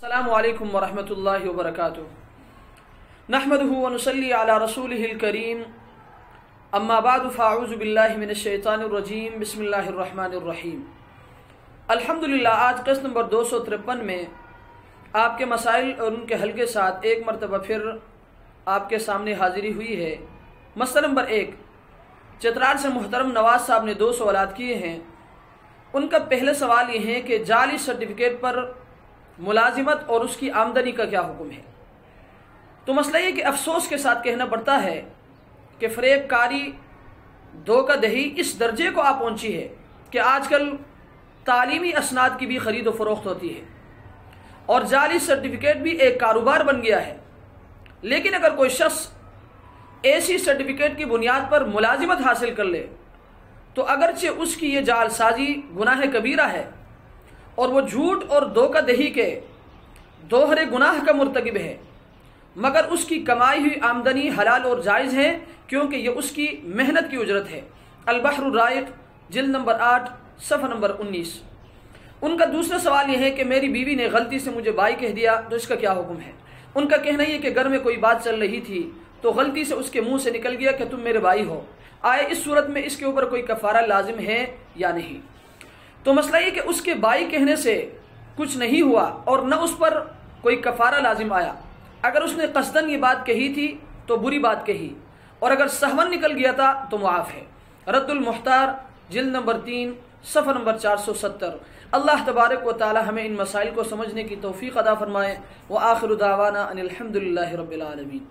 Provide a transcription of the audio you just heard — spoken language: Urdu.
السلام علیکم ورحمۃ اللہ وبرکاتہ نحمدہ ونصلی علی رسولہ الکریم اما بعد فاعوذ باللہ من الشیطان الرجیم بسم اللہ الرحمن الرحیم الحمدللہ آج قسط نمبر 253 میں آپ کے مسائل اور ان کے حل کے ساتھ ایک مرتبہ پھر آپ کے سامنے حاضری ہوئی ہے۔ مسئلہ نمبر 1، چترال سے محترم نواز صاحب نے 2 سوالات کیے ہیں۔ ان کا پہلا سوال یہ ہے کہ جعلی سرٹیفکیٹ پر ملازمت اور اس کی آمدنی کا کیا حکم ہے؟ تو مسئلہ یہ کہ افسوس کے ساتھ کہنا پڑتا ہے کہ فریب کاری، دھوکہ دہی اس درجے کو آ پہنچی ہے کہ آج کل تعلیمی اسناد کی بھی خرید و فروخت ہوتی ہے اور جعلی سرٹیفکیٹ بھی ایک کاروبار بن گیا ہے۔ لیکن اگر کوئی شخص ایسی سرٹیفکیٹ کی بنیاد پر ملازمت حاصل کر لے تو اگرچہ اس کی یہ جعل سازی گناہ کبیرہ ہے اور وہ جھوٹ اور دھوکہ دہی کے دوہرے گناہ کا مرتکب ہے، مگر اس کی کمائی ہوئی آمدنی حلال اور جائز ہے کیونکہ یہ اس کی محنت کی اجرت ہے۔ البحر الرائق جلد نمبر 8 صفحہ نمبر 19۔ ان کا دوسرا سوال یہ ہے کہ میری بیوی نے غلطی سے مجھے بائی کہہ دیا تو اس کا کیا حکم ہے؟ ان کا کہنا یہ کہ گھر میں کوئی بات چل رہی تھی تو غلطی سے اس کے منہ سے نکل گیا کہ تم میرے بھائی ہو، آئے اس صورت میں اس کے اوپر کوئی کفارہ لازم ہے یا نہیں؟ تو مسئلہ یہ کہ اس کے بائی کہنے سے کچھ نہیں ہوا اور نہ اس پر کوئی کفارہ لازم آیا۔ اگر اس نے قصداً یہ بات کہی تھی تو بری بات کہی، اور اگر سہون نکل گیا تھا تو معاف ہے۔ رد المحتار جلد نمبر 3 صفحہ نمبر 470۔ اللہ تبارک و تعالی ہمیں ان مسائل کو سمجھنے کی توفیق عطا فرمائے۔ وآخر دعوانا ان الحمدللہ رب العالمین۔